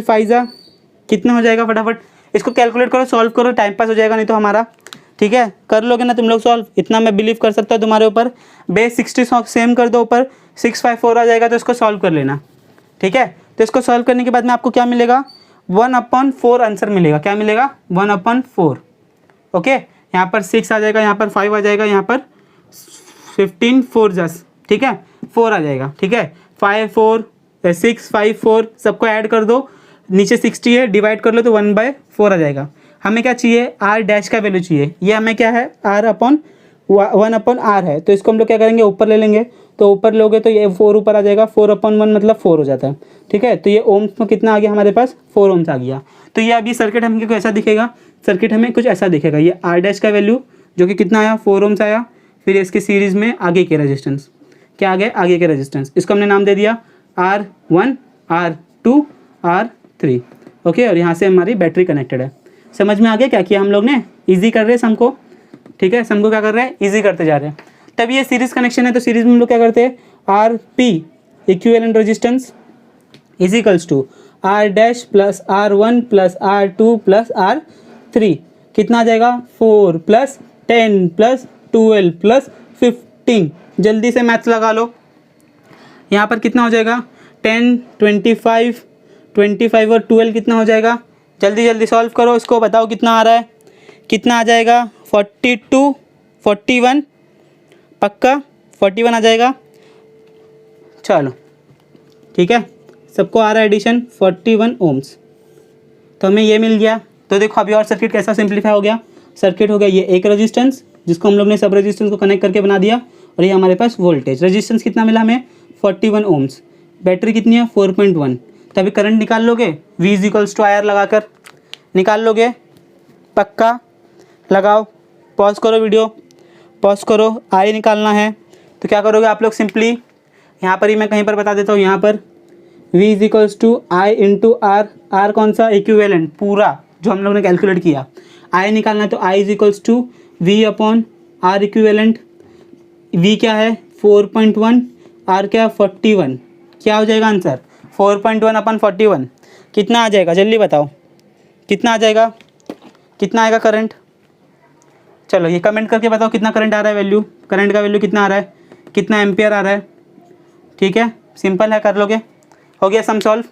5 कितना हो जाएगा, फटाफट इसको कैलकुलेट करो, सॉल्व करो, टाइम पास हो जाएगा नहीं तो हमारा। ठीक है, कर लोगे ना तुम लोग सॉल्व, इतना मैं बिलीव कर सकता हूँ तुम्हारे ऊपर। बेस 60 सेम कर दो, ऊपर 654 आ जाएगा, तो इसको सॉल्व कर लेना। ठीक है, तो इसको सॉल्व करने के बाद में आपको क्या मिलेगा, 1/4 आंसर मिलेगा। क्या मिलेगा, 1/4। ओके, यहाँ पर 6 आ जाएगा, यहाँ पर 5 आ जाएगा, यहाँ पर 15 4 जस, ठीक है 4 आ जाएगा। ठीक है, 5 4 6 5 4 सबको ऐड कर दो, नीचे 60 है, डिवाइड कर लो तो 1/4 आ जाएगा। हमें क्या चाहिए, R डैश का वैल्यू चाहिए। ये हमें क्या है, R/1/R है, तो इसको हम लोग क्या करेंगे, ऊपर ले लेंगे। तो ऊपर लोगे तो ये 4 ऊपर आ जाएगा, 4/1 मतलब 4 हो जाता है। ठीक है, तो ये ओम्स में कितना आ गया हमारे पास, 4 ओम्स आ गया। तो ये अभी सर्किट हमें कुछ ऐसा दिखेगा, सर्किट हमें कुछ ऐसा दिखेगा। ये R डैश का वैल्यू जो कि कितना आया, 4 ओम्स आया। फिर इसके सीरीज़ में आगे के रेजिस्टेंस, क्या आ गए, आगे के रेजिस्टेंस, इसको हमने नाम दे दिया R1 R2 R3। ओके, और यहाँ से हमारी बैटरी कनेक्टेड है। समझ में आ गया क्या किया हम लोग ने, इजी कर रहे हैं सम को। ठीक है, सम को क्या कर रहे हैं, इजी करते जा रहे हैं। तब ये सीरीज कनेक्शन है, तो सीरीज में हम लोग क्या करते हैं, RP equivalent resistance is equals to R dash plus R1 plus R2 plus R3। कितना आ जाएगा, 4 प्लस 10 प्लस 12 प्लस 15। जल्दी से मैथ्स लगा लो, यहाँ पर कितना हो जाएगा, 10 25 25 और 12 कितना हो जाएगा, जल्दी जल्दी सॉल्व करो इसको, बताओ कितना आ रहा है, कितना आ जाएगा, 42 41, पक्का 41 आ जाएगा। चलो ठीक है, सबको आ रहा है एडिशन 41 ओम्स, तो हमें ये मिल गया। तो देखो अभी और सर्किट कैसा सिंप्लीफाई हो गया, सर्किट हो गया ये एक रेजिस्टेंस जिसको हम लोग ने सब रेजिस्टेंस को कनेक्ट करके बना दिया, और ये हमारे पास वोल्टेज रेजिस्टेंस कितना मिला हमें, 41 ओम्स। बैटरी कितनी है, 4.1। तो अभी करंट निकाल लोगे, V is equals to IR लगाकर निकाल लोगे, पक्का लगाओ। पॉज करो वीडियो, पॉज करो, I निकालना है। तो क्या करोगे आप लोग, सिंपली यहाँ पर ही मैं कहीं पर बता देता हूँ, यहाँ पर V is equals to I into R। R कौन सा, इक्विवेलेंट पूरा जो हम लोग ने कैलकुलेट किया। I निकालना है तो I is equals to V upon R equivalent. V क्या है, 4.1, R क्या है 41। क्या हो जाएगा आंसर, 4.1 अपन 41 कितना आ जाएगा, जल्दी बताओ कितना आ जाएगा, कितना आएगा करंट। चलो ये कमेंट करके बताओ कितना करंट आ रहा है, वैल्यू करंट का वैल्यू कितना आ रहा है, कितना एम्पियर आ रहा है। ठीक है, सिंपल है, कर लोगे, हो गया सम सॉल्व,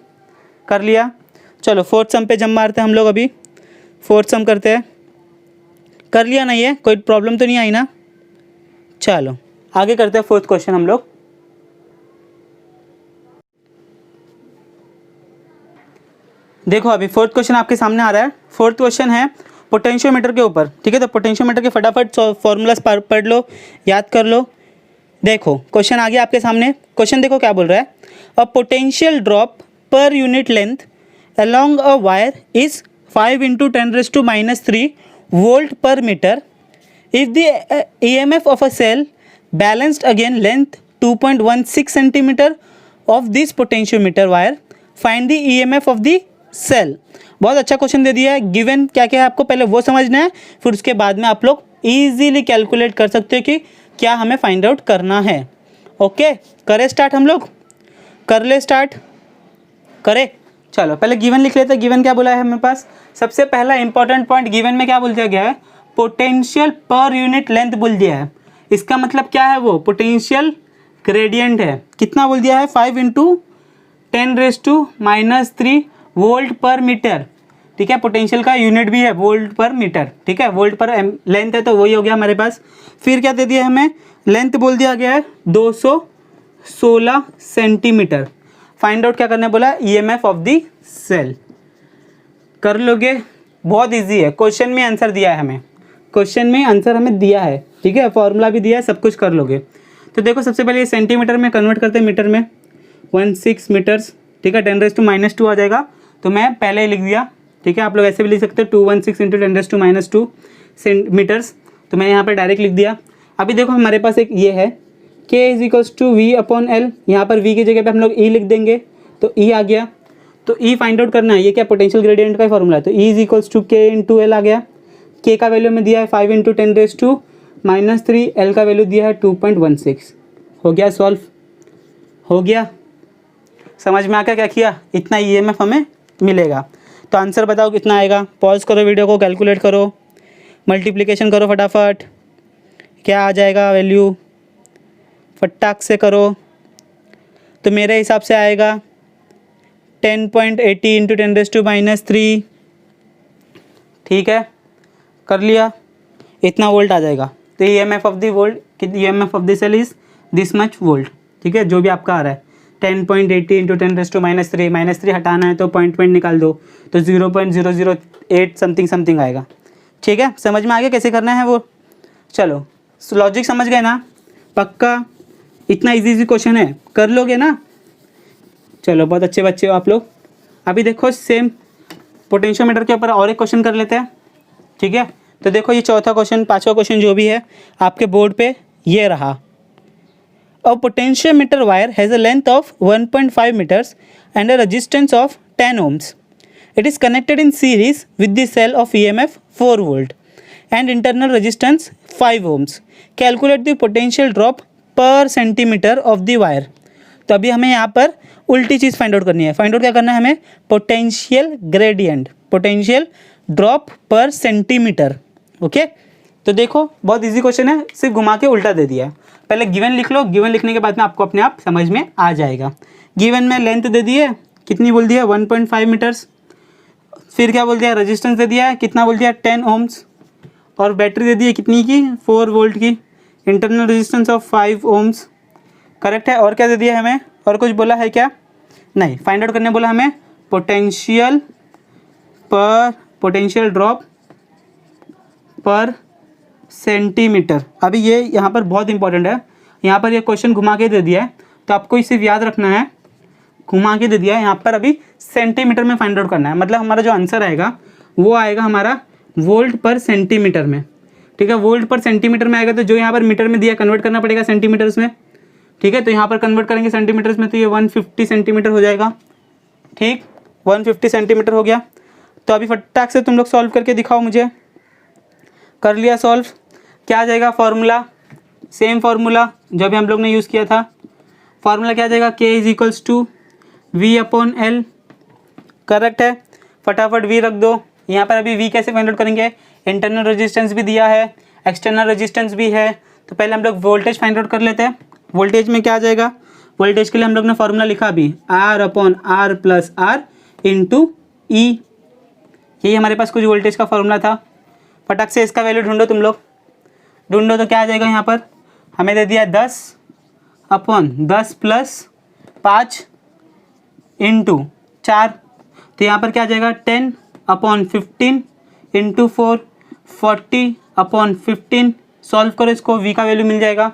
कर लिया। चलो फोर्थ सम पे जम मारते हैं हम लोग, अभी फोर्थ सम करते हैं। कर लिया ना, ये कोई प्रॉब्लम तो नहीं आई ना। चलो आगे करते हैं फोर्थ क्वेश्चन हम लोग। देखो अभी फोर्थ क्वेश्चन आपके सामने आ रहा है। फोर्थ क्वेश्चन है पोटेंशियोमीटर के ऊपर। ठीक है, तो पोटेंशियोमीटर के फटाफट फॉर्मूलाज पढ़ लो, याद कर लो। देखो क्वेश्चन आ गया आपके सामने। क्वेश्चन देखो क्या बोल रहा है, अ पोटेंशियल ड्रॉप पर unit length along a wire is 5 into 10 - 3 volt per meter. If the EMF of a cell balanced again length 2.16 centimeter of this potentiometer wire, find the EMF of the cell. बहुत अच्छा question दे दिया है। Given क्या क्या है आपको पहले वो समझना है, फिर उसके बाद में आप लोग ईजिली कैलकुलेट कर सकते हो कि क्या हमें फाइंड आउट करना है। ओके, करें स्टार्ट, हम लोग कर ले स्टार्ट, करें। चलो पहले गिवन लिख लेते हैं। गिवन क्या बोला है हमेरे पास, सबसे पहला इंपॉर्टेंट पॉइंट गिवन में क्या बोल दिया गया है, पोटेंशियल पर यूनिट लेंथ बोल दिया है। इसका मतलब क्या है, वो पोटेंशियल ग्रेडियंट है। कितना बोल दिया है, 5 × 10⁻³ वोल्ट पर मीटर। ठीक है, पोटेंशियल का यूनिट भी है वोल्ट पर मीटर। ठीक है, वोल्ट पर लेंथ है तो वही हो गया हमारे पास। फिर क्या दे दिया हमें, लेंथ बोल दिया गया है 216 सेंटीमीटर। फाइंड आउट क्या करना है बोला, ईएमएफ ऑफ द सेल। कर लोगे, बहुत इजी है, क्वेश्चन में आंसर दिया है हमें, क्वेश्चन में आंसर हमें दिया है। ठीक है, फॉर्मूला भी दिया है, सब कुछ कर लोगे। तो देखो सबसे पहले ये सेंटीमीटर में कन्वर्ट करते हैं मीटर में, 16 मीटर्स। ठीक है, 10⁻² आ जाएगा, तो मैं पहले ही लिख दिया। ठीक है, आप लोग ऐसे भी लिख सकते हो 216 × 10⁻² मीटर्स, तो मैंने यहाँ पर डायरेक्ट लिख दिया। अभी देखो हमारे पास एक ये है K = V/L, यहाँ पर V की जगह पे हम लोग E लिख देंगे, तो E आ गया। तो E फाइंड आउट करना है, ये क्या पोटेंशियल ग्रेडियंट का फॉर्मूला है, तो E = K × L आ गया। K का वैल्यू में दिया है 5 × 10⁻³ L का वैल्यू दिया है 2.16। हो गया सॉल्व, हो गया, समझ में आ गया क्या किया, इतना ईएमएफ हमें मिलेगा। तो आंसर बताओ कितना आएगा, पॉज करो वीडियो को, कैलकुलेट करो, मल्टीप्लिकेशन करो फटाफट, क्या आ जाएगा वैल्यू, फटाक से करो। तो मेरे हिसाब से आएगा 10.80 × 10⁻³ ठीक है, कर लिया, इतना वोल्ट आ जाएगा। तो EMF of the volt, EMF of the cell is this much volt. ठीक है, जो भी आपका आ रहा है 10.80 × 10⁻³ -3 हटाना है तो पॉइंट निकाल दो, तो 0.008 समथिंग आएगा। ठीक है, समझ में आ गया कैसे करना है वो। चलो लॉजिक समझ गए ना, पक्का, इतना इजी क्वेश्चन है, कर लोगे ना। चलो बहुत अच्छे बच्चे हो आप लोग। अभी देखो सेम पोटेंशियोमीटर के ऊपर और एक क्वेश्चन कर लेते हैं। ठीक है, तो देखो ये चौथा क्वेश्चन, पांचवा क्वेश्चन जो भी है आपके बोर्ड पे ये रहा। A potentiometer wire has a length of 1.5 metres and a resistance of 10 ohms. It is connected in series with the cell of EMF 4 volt and internal resistance 5 ohms. Calculate the potential drop per centimeter of the wire. तो अभी हमें यहाँ पर उल्टी चीज़ find out करनी है। Find out क्या करना है हमें, पोटेंशियल ग्रेडियंट, पोटेंशियल ड्रॉप पर सेंटीमीटर। ओके, तो देखो बहुत इजी क्वेश्चन है, सिर्फ घुमा के उल्टा दे दिया है। पहले गिवन लिख लो, गिवन लिखने के बाद में आपको अपने आप समझ में आ जाएगा। गिवन में लेंथ दे दी है, कितनी बोल दिया, 1.5 मीटर्स। फिर क्या बोल दिया, रेजिस्टेंस दे दिया है, कितना बोल दिया, 10 ohms। और बैटरी दे दी है कितनी की, 4 वोल्ट की। Internal resistance of 5 ohms, correct है। और क्या दे दिया है हमें, और कुछ बोला है क्या, नहीं। फाइंड आउट करने बोला हमें पोटेंशियल ड्रॉप पर सेंटीमीटर। अभी ये यहाँ पर बहुत इंपॉर्टेंट है, यहाँ पर ये क्वेश्चन घुमा के दे दिया है, तो आपको इसे याद रखना है, घुमा के दे दिया है। यहाँ पर अभी सेंटीमीटर में फाइंड आउट करना है, मतलब हमारा जो आंसर आएगा वो आएगा हमारा वोल्ट पर सेंटीमीटर में। ठीक है, वोल्ट पर सेंटीमीटर में आएगा, तो जो यहाँ पर मीटर में दिया कन्वर्ट करना पड़ेगा सेंटीमीटर्स में। ठीक है, तो यहाँ पर कन्वर्ट करेंगे सेंटीमीटर्स में, तो ये 150 सेंटीमीटर हो जाएगा। ठीक, 150 सेंटीमीटर हो गया। तो अभी फटाक से तुम लोग सॉल्व करके दिखाओ मुझे। कर लिया सॉल्व, क्या आ जाएगा फार्मूला, सेम फार्मूला जो अभी हम लोग ने यूज़ किया था। फार्मूला क्या आ जाएगा, K = V/L, करेक्ट है। फटाफट V रख दो। यहाँ पर अभी V कैसे फाइंड आउट करेंगे, इंटरनल रेजिस्टेंस भी दिया है, एक्सटर्नल रेजिस्टेंस भी है। तो पहले हम लोग वोल्टेज फाइंड आउट कर लेते हैं। वोल्टेज में क्या आ जाएगा, वोल्टेज के लिए हम लोग ने फार्मूला लिखा भी, R/R + R × E। यही हमारे पास कुछ वोल्टेज का फार्मूला था। फटाक से इसका वैल्यू ढूंढो, तुम लोग ढूंढो, तो क्या आ जाएगा, यहाँ पर हमें दे दिया 10/10 + 5 × 4, तो यहाँ पर क्या आ जाएगा 10/15 × 4, 40/15। सॉल्व करो इसको, V का वैल्यू मिल जाएगा।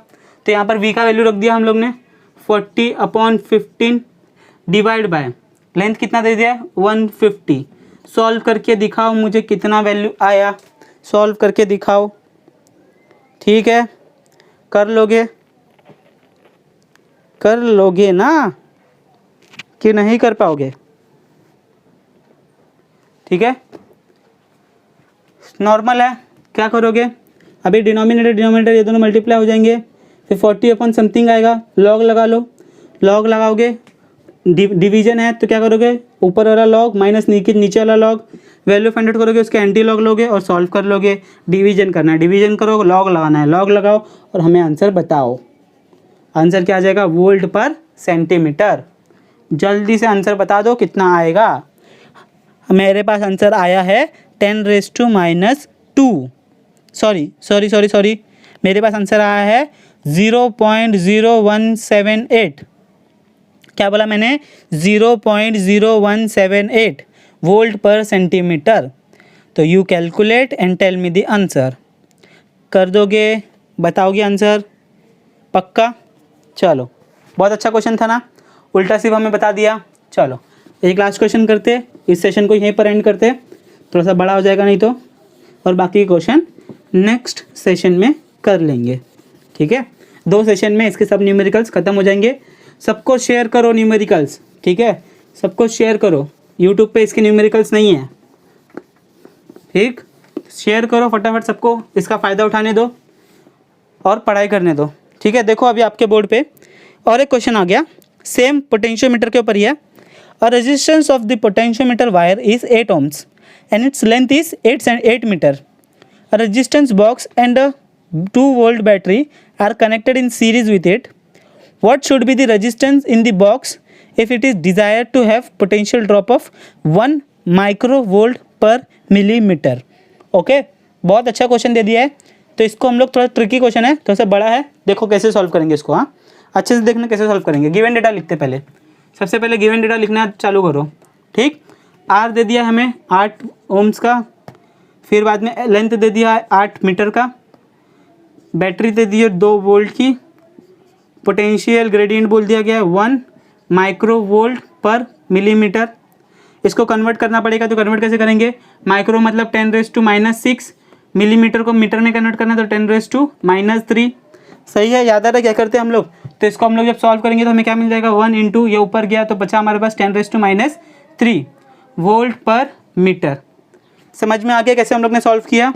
तो यहाँ पर V का वैल्यू रख दिया हम लोग ने 40/15 डिवाइड बाय लेंथ कितना दे दिया, 150। सॉल्व करके दिखाओ मुझे कितना वैल्यू आया, सॉल्व करके दिखाओ। ठीक है, कर लोगे ना कि नहीं कर पाओगे। ठीक है, नॉर्मल है। क्या करोगे, अभी डिनोमिनेटर ये दोनों मल्टीप्लाई हो जाएंगे, फिर 40 अपॉन समथिंग आएगा, लॉग लगा लो, लॉग लगाओगे, डिवीजन है तो क्या करोगे, ऊपर वाला लॉग माइनस नीचे वाला लॉग, वैल्यू फाइंड आउट करोगे, उसके एंटी लॉग लोगे और सॉल्व कर लोगे। डिवीजन करना है, डिवीजन करो, लॉग लगाना है, लॉग लगाओ और हमें आंसर बताओ। आंसर क्या आ जाएगा, वोल्ट पर सेंटीमीटर। जल्दी से आंसर बता दो कितना आएगा। मेरे पास आंसर आया है 10⁻²। सॉरी, मेरे पास आंसर आया है 0.0178। क्या बोला मैंने, 0.0178 वोल्ट पर सेंटीमीटर। तो you calculate and tell me the answer. कर दोगे, बताओगे आंसर पक्का। चलो, बहुत अच्छा क्वेश्चन था ना, उल्टा सिर्फ हमें बता दिया। चलो एक लास्ट क्वेश्चन करते, इस सेशन को यहीं पर एंड करते, थोड़ा सा बड़ा हो जाएगा नहीं तो, और बाकी क्वेश्चन नेक्स्ट सेशन में कर लेंगे। ठीक है, 2 सेशन में इसके सब न्यूमेरिकल्स खत्म हो जाएंगे। सबको शेयर करो न्यूमेरिकल्स, ठीक है, सबको शेयर करो। यूट्यूब पे इसके न्यूमेरिकल्स नहीं है, ठीक, शेयर करो फटाफट, सबको इसका फ़ायदा उठाने दो और पढ़ाई करने दो। ठीक है, देखो अभी आपके बोर्ड पे और एक क्वेश्चन आ गया, सेम पोटेंशियोमीटर के ऊपर ही है। अ resistance of the potentiometer wire is 8 ohms and its length is 8 meter. A resistance box and a 2-volt battery are connected in series with it. What should be the resistance in the box if it is desired to have potential drop of 1 microvolt per millimeter? Okay, बहुत अच्छा question दे दिया है। तो इसको हम लोग, थोड़ा tricky question है, थोड़ा सा बड़ा है, देखो कैसे सॉल्व करेंगे इसको। हाँ, अच्छे से देखना कैसे सॉल्व करेंगे। गिवन डेटा लिखते पहले, सबसे पहले गिवन डेटा लिखना चालू करो। ठीक, आर दे दिया हमें 8 ohms का, फिर बाद में लेंथ दे दिया है 8 मीटर का, बैटरी दे दी है 2 वोल्ट की, पोटेंशियल ग्रेडियंट बोल दिया गया है 1 माइक्रोवोल्ट पर मिलीमीटर। इसको कन्वर्ट करना पड़ेगा, तो कन्वर्ट कैसे करेंगे, माइक्रो मतलब 10⁻⁻6, मिलीमीटर को मीटर में कन्वर्ट करना तो 10⁻⁻3। सही है, याद आ रहा है क्या करते हैं हम लोग। तो इसको हम लोग जब सॉल्व करेंगे तो हमें क्या मिल जाएगा, 1 इंटू ये ऊपर गया तो बचा हमारे पास 10⁻³ वोल्ट पर मीटर। समझ में आ गया कैसे हम लोग ने सॉल्व किया,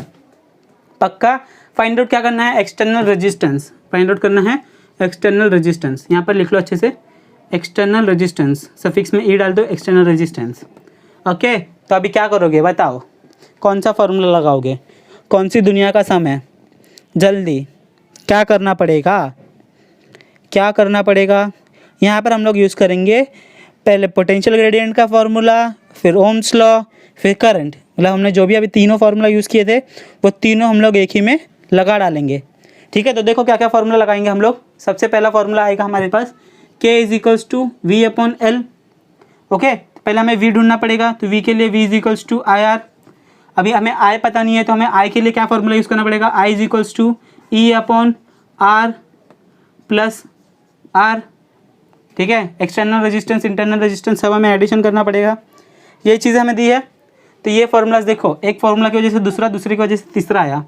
पक्का। फाइंड आउट क्या करना है, एक्सटर्नल रेजिस्टेंस फाइंड आउट करना है, एक्सटर्नल रेजिस्टेंस। यहाँ पर लिख लो अच्छे से, एक्सटर्नल रेजिस्टेंस, सफिक्स में ई डाल दो, एक्सटर्नल रेजिस्टेंस। ओके, तो अभी क्या करोगे बताओ, कौन सा फॉर्मूला लगाओगे, कौन सी दुनिया का सम है, जल्दी क्या करना पड़ेगा, क्या करना पड़ेगा। यहाँ पर हम लोग यूज़ करेंगे पहले पोटेंशियल ग्रेडियंट का फार्मूला, फिर ओम्स लॉ, फिर करंट। मतलब हमने जो भी अभी तीनों फार्मूला यूज़ किए थे वो तीनों हम लोग एक ही में लगा डालेंगे। ठीक है, तो देखो क्या क्या फार्मूला लगाएंगे हम लोग। सबसे पहला फार्मूला आएगा हमारे पास K = V/L। ओके, पहले हमें V ढूंढना पड़ेगा, तो V के लिए V = IR। अभी हमें I पता नहीं है, तो हमें I के लिए क्या फार्मूला यूज़ करना पड़ेगा, I = E/R + R। ठीक है, एक्सटर्नल रेजिस्टेंस, इंटरनल रेजिस्टेंस सब हमें एडिशन करना पड़ेगा। ये चीज़ें हमें दी है, तो ये फार्मूलाज देखो, एक फार्मूला की वजह से दूसरा, दूसरे की वजह से तीसरा आया।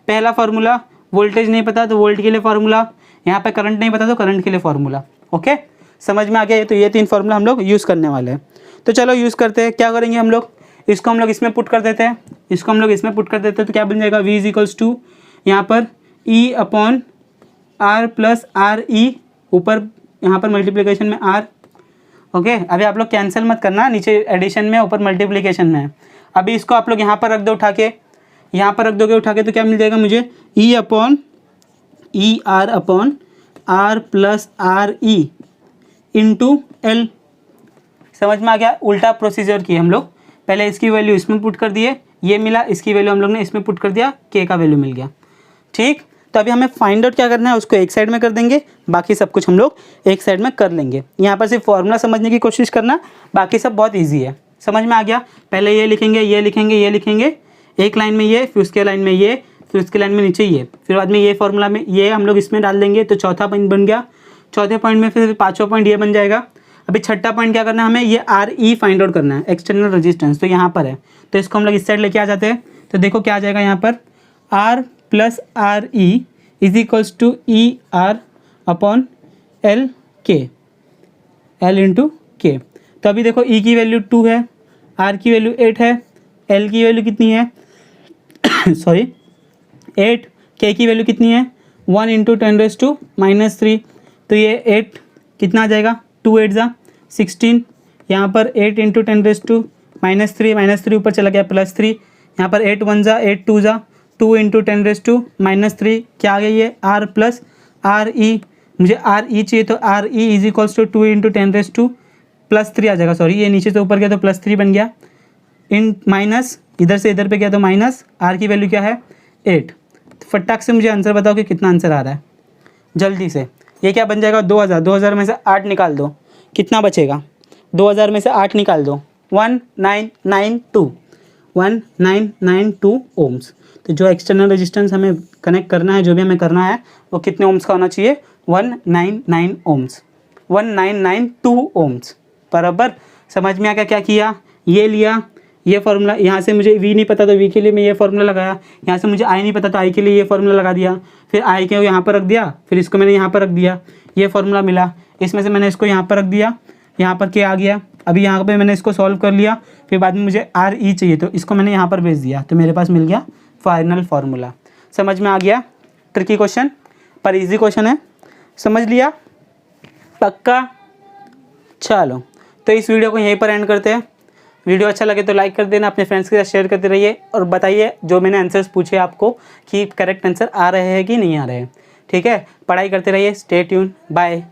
पहला फार्मूला वोल्टेज नहीं पता तो वोल्ट के लिए फार्मूला, यहाँ पे करंट नहीं पता तो करंट के लिए फार्मूला। ओके, समझ में आ गया। तो ये 3 फार्मूला हम लोग यूज़ करने वाले हैं। तो चलो यूज़ करते हैं। क्या करेंगे हम लोग, इसको हम लोग इसमें पुट कर देते हैं, इसको हम लोग इसमें पुट कर देते हैं, तो क्या बन जाएगा, V = यहाँ पर E/R + RE, ऊपर यहाँ पर मल्टीप्लिकेशन में R। ओके, अभी आप लोग कैंसिल मत करना, नीचे एडिशन में, ऊपर मल्टीप्लिकेशन में है। अभी इसको आप लोग यहाँ पर रख दो उठा के, यहाँ पर रख दोगे उठा के, तो क्या मिल जाएगा मुझे, E/R + RE × L। समझ में आ गया, उल्टा प्रोसीजर किए हम लोग। पहले इसकी वैल्यू इसमें पुट कर दिए, ये मिला, इसकी वैल्यू हम लोग ने इसमें पुट कर दिया, K का वैल्यू मिल गया। ठीक, तो अभी हमें फाइंड आउट क्या करना है, उसको एक साइड में कर देंगे, बाकी सब कुछ हम लोग एक साइड में कर लेंगे। यहाँ पर सिर्फ फॉर्मूला समझने की कोशिश करना, बाकी सब बहुत इजी है। समझ में आ गया, पहले ये लिखेंगे, ये लिखेंगे, ये लिखेंगे, एक लाइन में ये, फिर उसके लाइन में ये, फिर उसके लाइन में नीचे ये, फिर बाद में ये फार्मूला में ये हम लोग इसमें डाल देंगे, तो चौथा पॉइंट बन गया। चौथे पॉइंट में फिर 5वां पॉइंट ये बन जाएगा। अभी छठा पॉइंट क्या करना है, हमें ये RE फाइंड आउट करना है, एक्सटर्नल रेजिस्टेंस, तो यहाँ पर है, तो इसको हम लोग इस साइड लेके आ जाते हैं। तो देखो क्या आ जाएगा यहाँ पर, R + RE = ER/L K, L × K। तो अभी देखो E की वैल्यू 2 है, R की वैल्यू 8 है, एल की वैल्यू कितनी है सॉरी 8, के की वैल्यू कितनी है 1 इंटू 10⁻³ तो ये 8 कितना आ जाएगा 2 8 जा 16, यहाँ पर 8 इंटू 10⁻³ -3 ऊपर चला गया +3, यहाँ पर 8 1 जा 8 2 जा 2 इंटू 10⁻³ क्या आ गई ये r प्लस आर ई, मुझे आर ई चाहिए तो R E is equals to 2 इंटू 10⁻³ आ जाएगा, सॉरी ये नीचे से ऊपर गया तो +3 बन गया, इन माइनस इधर से इधर पे गया तो माइनस, आर की वैल्यू क्या है 8। तो फटाक से मुझे आंसर बताओ कि कितना आंसर आ रहा है जल्दी से। ये क्या बन जाएगा 2000, 2000 में से 8 निकाल दो, कितना बचेगा 2000 में से 8 निकाल दो 1992 ओम्स। तो जो एक्सटर्नल रेजिस्टेंस हमें कनेक्ट करना है, जो भी हमें करना है वो कितने ओम्स का होना चाहिए 199 ओम्स, 1992 ओम्स। बराबर समझ में आ गया क्या किया, ये लिया ये फार्मूला, यहाँ से मुझे V नहीं पता तो V के लिए मैं ये फार्मूला लगाया, यहाँ से मुझे I नहीं पता तो I के लिए ये फार्मूला लगा दिया, फिर I के यहाँ पर रख दिया, फिर इसको मैंने यहाँ पर रख दिया, ये फार्मूला मिला, इसमें से मैंने इसको यहाँ पर रख दिया, यहाँ पर क्या आ गया, अभी यहाँ पे मैंने इसको सॉल्व कर लिया, फिर बाद में मुझे RE चाहिए तो इसको मैंने यहाँ पर भेज दिया, तो मेरे पास मिल गया फाइनल फार्मूला। समझ में आ गया, ट्रिकी क्वेश्चन पर इजी क्वेश्चन है, समझ लिया पक्का। चलो तो इस वीडियो को यहीं पर एंड करते हैं। वीडियो अच्छा लगे तो लाइक कर देना, अपने फ्रेंड्स के साथ शेयर करते रहिए और बताइए जो मैंने आंसर्स पूछे आपको कि करेक्ट आंसर आ रहे हैं कि नहीं आ रहे हैं। ठीक है, पढ़ाई करते रहिए, स्टे ट्यून, बाय।